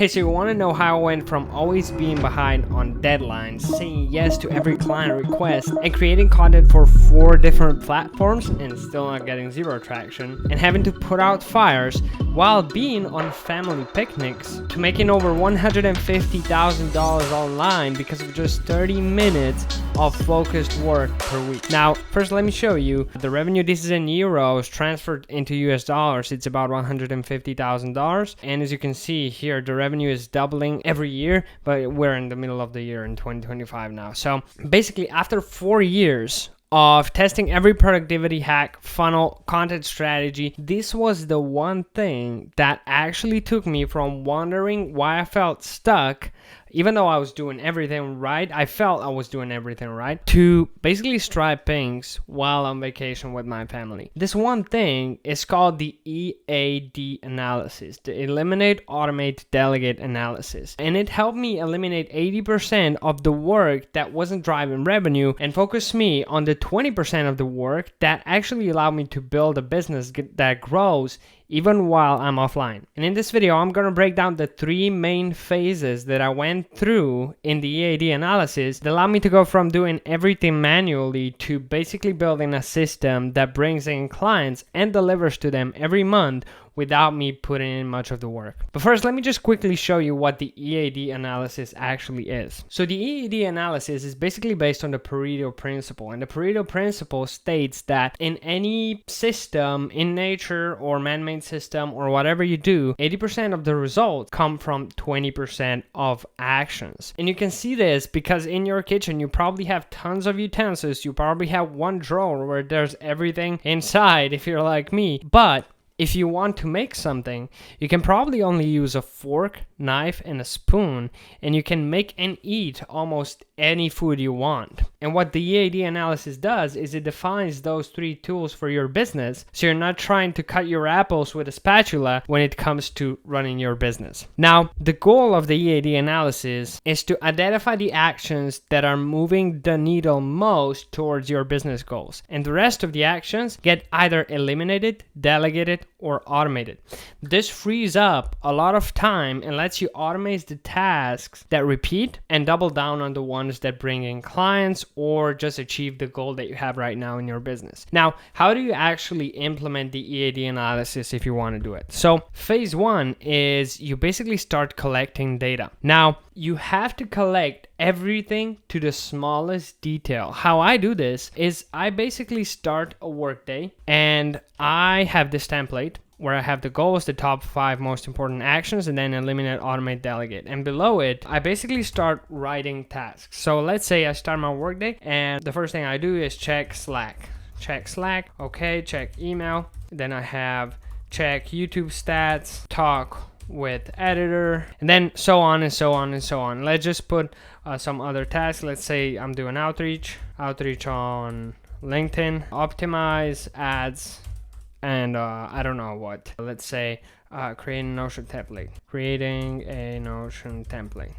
Hey, so you want to know how I went from always being behind on deadlines, saying yes to every client request, and creating content for 4 different platforms and still not getting zero traction, and having to put out fires while being on family picnics, to making over $150,000 online because of just 30 minutes of focused work per week. Now, first let me show you the revenue. This is in euros transferred into US dollars. It's about $150,000, and as you can see here, the revenue is doubling every year, but we're in the middle of the year in 2025 now. So basically, after 4 years of testing every productivity hack, funnel, content strategy, this was the one thing that actually took me from wondering why I felt stuck, even though I was doing everything right, I felt I was doing everything right, to basically stripe things while on vacation with my family. This one thing is called the EAD analysis, the Eliminate, Automate, Delegate analysis. And it helped me eliminate 80% of the work that wasn't driving revenue and focus me on the 20% of the work that actually allowed me to build a business that grows even while I'm offline. And in this video, I'm gonna break down the 3 main phases that I went through in the EAD analysis that allowed me to go from doing everything manually to basically building a system that brings in clients and delivers to them every month without me putting in much of the work. But first, let me just quickly show you what the EAD analysis actually is. So the EAD analysis is basically based on the Pareto Principle. And the Pareto Principle states that in any system, in nature or man-made system or whatever you do, 80% of the results come from 20% of actions. And you can see this because in your kitchen, you probably have tons of utensils. You probably have one drawer where there's everything inside if you're like me. But if you want to make something, you can probably only use a fork, knife, and a spoon, and you can make and eat almost any food you want. And what the EAD analysis does is it defines those 3 tools for your business, so you're not trying to cut your apples with a spatula when it comes to running your business. Now, the goal of the EAD analysis is to identify the actions that are moving the needle most towards your business goals, and the rest of the actions get either eliminated, delegated, or automated. This frees up a lot of time and lets you automate the tasks that repeat and double down on the ones that bring in clients or just achieve the goal that you have right now in your business. Now, how do you actually implement the EAD analysis if you want to do it? So phase 1 is you basically start collecting data. Now, you have to collect everything to the smallest detail. How I do this is I basically start a workday and I have this template where I have the goals, the top 5 most important actions, and then eliminate, automate, delegate. And below it, I basically start writing tasks. So let's say I start my workday and the first thing I do is check Slack. Check Slack, okay, check email. Then I have check YouTube stats, talk with editor, and then so on and so on and so on. Let's just put some other tasks. Let's say I'm doing outreach on LinkedIn, optimize ads, and I don't know what. Let's say creating a Notion template.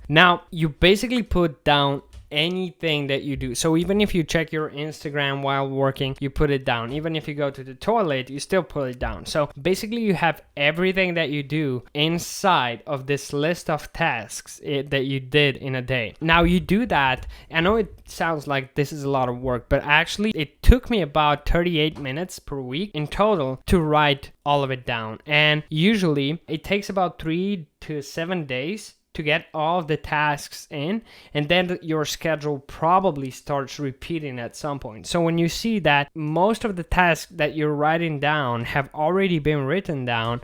Now you basically put down anything that you do. So even if you check your Instagram while working, you put it down. Even if you go to the toilet, you still put it down. So basically you have everything that you do inside of this list of tasks that you did in a day. Now you do that. I know it sounds like this is a lot of work, but actually it took me about 38 minutes per week in total to write all of it down. And usually it takes about 3 to 7 days to get all of the tasks in, and then your schedule probably starts repeating at some point. So when you see that most of the tasks that you're writing down have already been written down,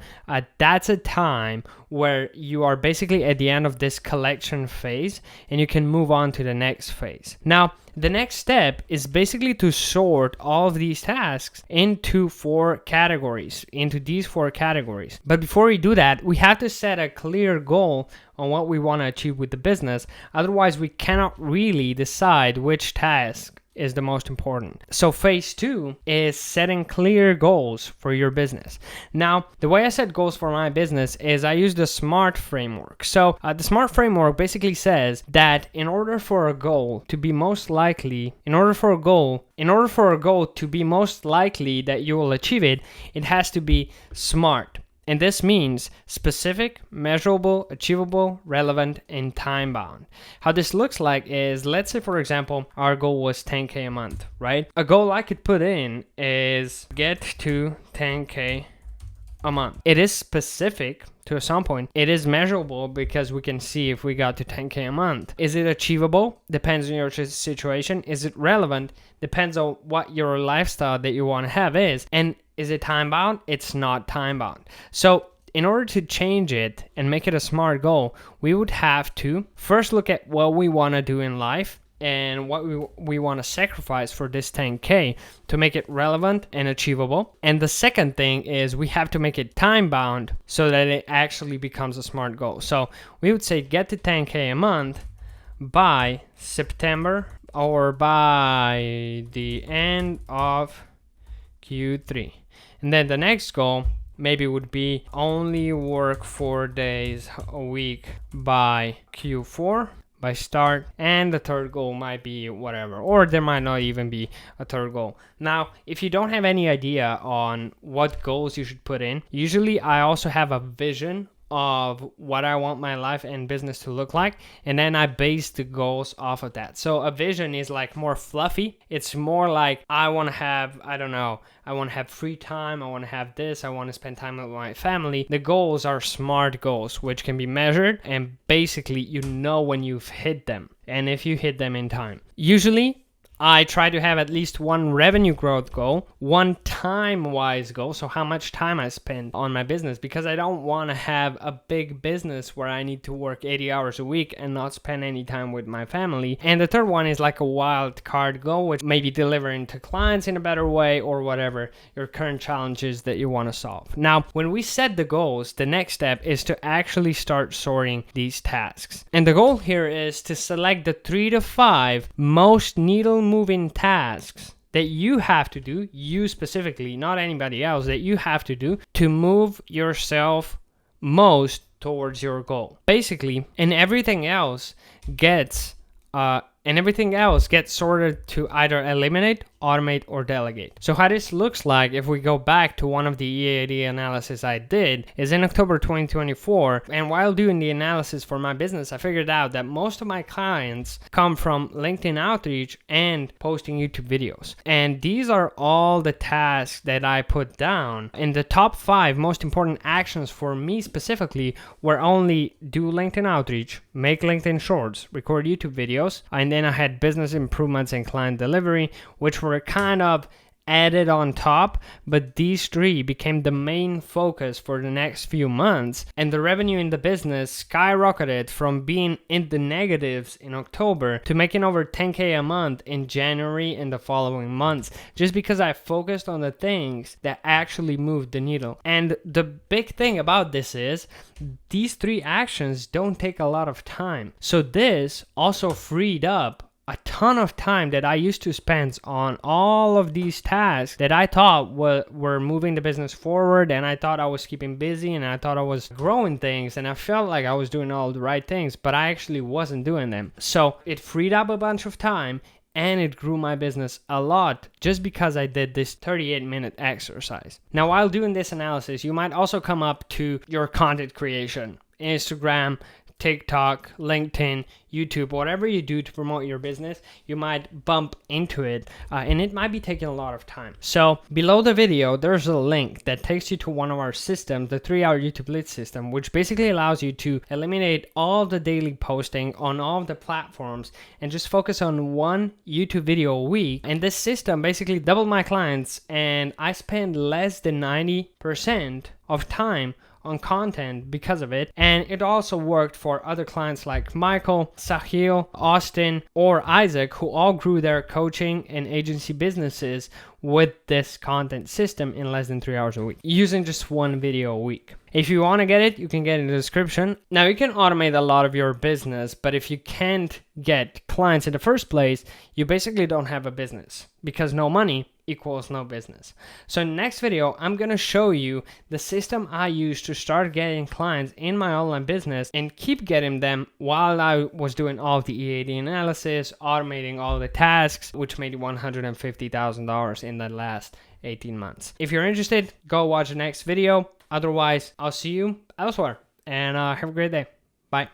that's a time where you are basically at the end of this collection phase and you can move on to the next phase. Now, the next step is basically to sort all of these tasks into 4 categories, into these 4 categories. But before we do that, we have to set a clear goal on what we want to achieve with the business. Otherwise, we cannot really decide which task is the most important. So phase 2 is setting clear goals for your business. Now, the way I set goals for my business is I use the SMART framework. So the SMART framework basically says that in order for a goal to be most likely that you will achieve it, it has to be SMART. And this means specific, measurable, achievable, relevant, and time-bound. How this looks like is, let's say, for example, our goal was 10K a month, right? A goal I could put in is get to 10K a month. It is specific to some point. It is measurable because we can see if we got to 10K a month. Is it achievable? Depends on your situation. Is it relevant? Depends on what your lifestyle that you want to have is. And is it time bound? It's not time bound. So in order to change it and make it a smart goal, we would have to first look at what we want to do in life and what we want to sacrifice for this 10K to make it relevant and achievable. And the second thing is we have to make it time bound so that it actually becomes a smart goal. So we would say get to 10K a month by September or by the end of Q3. And then the next goal maybe would be only work 4 days a week by Q4. By start, and the third goal might be whatever, or there might not even be a third goal. Now, if you don't have any idea on what goals you should put in, usually I also have a vision of what I want my life and business to look like, and then I base the goals off of that. So a vision is like more fluffy. It's more like I want to have, I don't know, I want to have free time, I want to have this, I want to spend time with my family. The goals are SMART goals, which can be measured, and basically you know when you've hit them and if you hit them in time. Usually I try to have at least one revenue growth goal, one time-wise goal, so how much time I spend on my business, because I don't want to have a big business where I need to work 80 hours a week and not spend any time with my family. And the third one is like a wild card goal, which maybe delivering to clients in a better way or whatever your current challenges that you want to solve. Now, when we set the goals, the next step is to actually start sorting these tasks. And the goal here is to select the 3 to 5 most needle-moving tasks that you have to do, you specifically, not anybody else, that you have to do to move yourself most towards your goal. Basically, and everything else gets sorted to either eliminate, automate, or delegate. So how this looks like, if we go back to one of the EAD analysis I did, is in October 2024. And while doing the analysis for my business, I figured out that most of my clients come from LinkedIn outreach and posting YouTube videos. And these are all the tasks that I put down. And the top 5 most important actions for me specifically were only do LinkedIn outreach, make LinkedIn shorts, record YouTube videos, and then I had business improvements and client delivery, which were kind of added on top, but these 3 became the main focus for the next few months, and the revenue in the business skyrocketed from being in the negatives in October to making over 10K a month in January and the following months, just because I focused on the things that actually moved the needle. And the big thing about this is these 3 actions don't take a lot of time, so this also freed up a ton of time that I used to spend on all of these tasks that I thought were moving the business forward, and I thought I was keeping busy, and I thought I was growing things, and I felt like I was doing all the right things, but I actually wasn't doing them. So it freed up a bunch of time, and it grew my business a lot just because I did this 38-minute exercise. Now, while doing this analysis, you might also come up to your content creation, Instagram, TikTok, LinkedIn, YouTube, whatever you do to promote your business, you might bump into it, and it might be taking a lot of time. So below the video, there's a link that takes you to one of our systems, the 3-hour YouTube lead system, which basically allows you to eliminate all the daily posting on all of the platforms and just focus on one YouTube video a week. And this system basically doubled my clients, and I spend less than 90% of time on content because of it. And it also worked for other clients like Michael, Sahil, Austin, or Isaac, who all grew their coaching and agency businesses with this content system in less than 3 hours a week, using just one video a week. If you want to get it, you can get it in the description. Now, you can automate a lot of your business, but if you can't get clients in the first place, you basically don't have a business, because no money equals no business. So in the next video, I'm going to show you the system I used to start getting clients in my online business and keep getting them while I was doing all of the EAD analysis, automating all the tasks, which made $150,000 in the last 18 months. If you're interested, go watch the next video. Otherwise, I'll see you elsewhere, and have a great day. Bye.